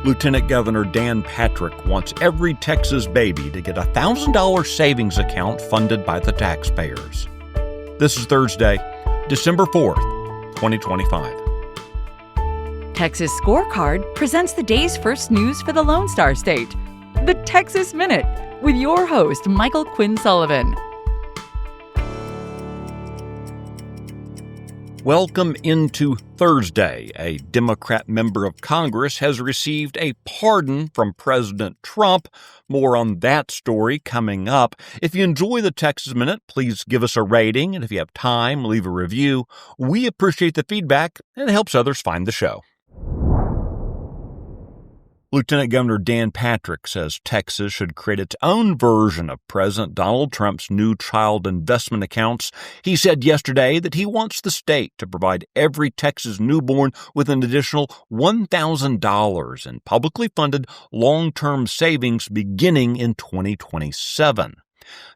Lieutenant Governor Dan Patrick wants every Texas baby to get a $1,000 savings account funded by the taxpayers. This is Thursday, December 4th, 2025. Texas Scorecard presents the day's first news for the Lone Star State, the Texas Minute, with your host, Michael Quinn Sullivan. Welcome into Thursday. A Democrat member of Congress has received a pardon from President Trump. More on that story coming up. If you enjoy the Texas Minute, please give us a rating, and if you have time, leave a review. We appreciate the feedback, and it helps others find the show. Lieutenant Governor Dan Patrick says Texas should create its own version of President Donald Trump's new child investment accounts. He said yesterday that he wants the state to provide every Texas newborn with an additional $1,000 in publicly funded long-term savings beginning in 2027.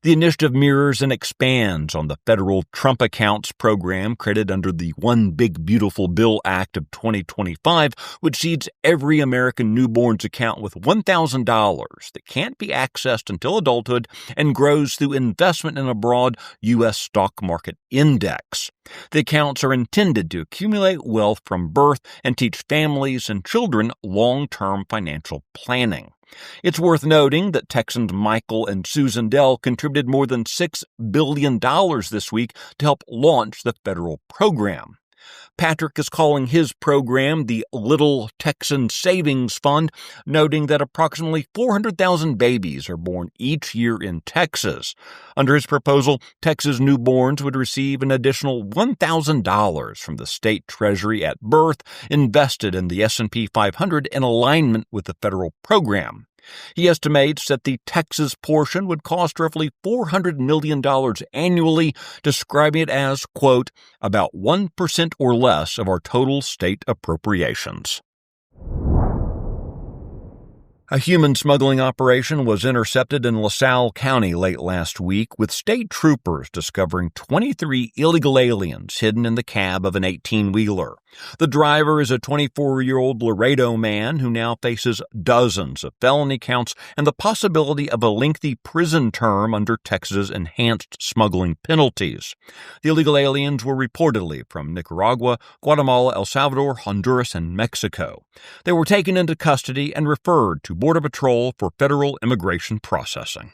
The initiative mirrors and expands on the federal Trump Accounts program created under the One Big Beautiful Bill Act of 2025, which seeds every American newborn's account with $1,000 that can't be accessed until adulthood and grows through investment in a broad U.S. stock market index. The accounts are intended to accumulate wealth from birth and teach families and children long-term financial planning. It's worth noting that Texans Michael and Susan Dell contributed more than $6 billion this week to help launch the federal program. Patrick is calling his program the Little Texan Savings Fund, noting that approximately 400,000 babies are born each year in Texas. Under his proposal, Texas newborns would receive an additional $1,000 from the state treasury at birth, invested in the S&P 500 in alignment with the federal program. He estimates that the Texas portion would cost roughly $400 million annually, describing it as, quote, about 1% or less of our total state appropriations. A human smuggling operation was intercepted in LaSalle County late last week, with state troopers discovering 23 illegal aliens hidden in the cab of an 18-wheeler. The driver is a 24-year-old Laredo man who now faces dozens of felony counts and the possibility of a lengthy prison term under Texas's enhanced smuggling penalties. The illegal aliens were reportedly from Nicaragua, Guatemala, El Salvador, Honduras, and Mexico. They were taken into custody and referred to Border Patrol for federal immigration processing.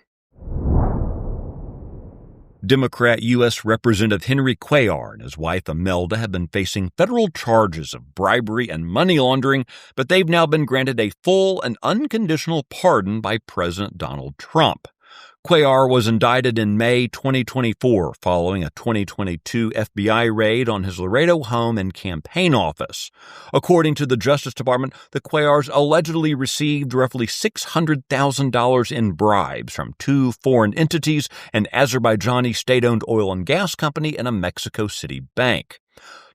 Democrat U.S. Representative Henry Cuellar and his wife Imelda have been facing federal charges of bribery and money laundering, but they've now been granted a full and unconditional pardon by President Donald Trump. Cuellar was indicted in May 2024 following a 2022 FBI raid on his Laredo home and campaign office. According to the Justice Department, the Cuellars allegedly received roughly $600,000 in bribes from two foreign entities, an Azerbaijani state-owned oil and gas company and a Mexico City bank.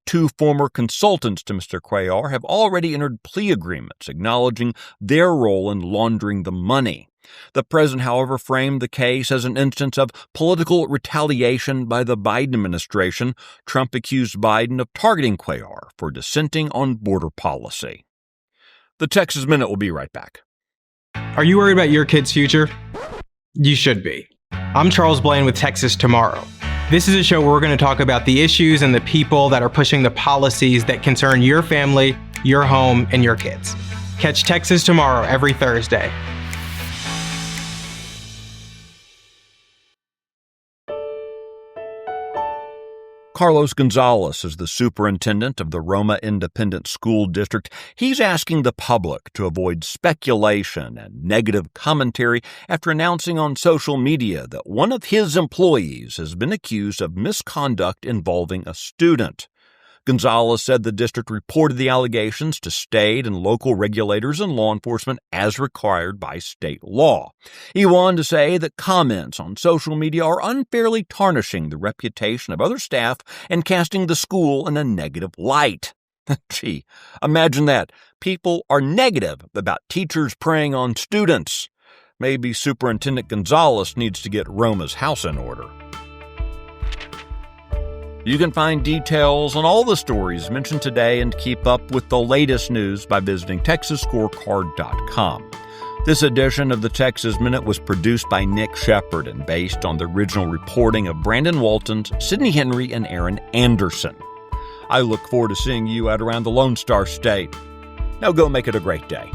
Two former consultants to Mr. Cuellar have already entered plea agreements acknowledging their role in laundering the money. The president, however, framed the case as an instance of political retaliation by the Biden administration. Trump accused Biden of targeting Cuellar for dissenting on border policy. The Texas Minute will be right back. Are you worried about your kid's future? You should be. I'm Charles Blaine with Texas Tomorrow. This is a show where we're going to talk about the issues and the people that are pushing the policies that concern your family, your home, and your kids. Catch Texas Tomorrow every Thursday. Carlos Gonzalez is the superintendent of the Roma Independent School District. He's asking the public to avoid speculation and negative commentary after announcing on social media that one of his employees has been accused of misconduct involving a student. Gonzalez said the district reported the allegations to state and local regulators and law enforcement as required by state law. He went on to say that comments on social media are unfairly tarnishing the reputation of other staff and casting the school in a negative light. Gee, imagine that. People are negative about teachers preying on students. Maybe Superintendent Gonzalez needs to get Roma's house in order. You can find details on all the stories mentioned today and keep up with the latest news by visiting TexasScorecard.com. This edition of the Texas Minute was produced by Nick Shepard and based on the original reporting of Brandon Waltons, Sidney Henry, and Aaron Anderson. I look forward to seeing you out around the Lone Star State. Now go make it a great day.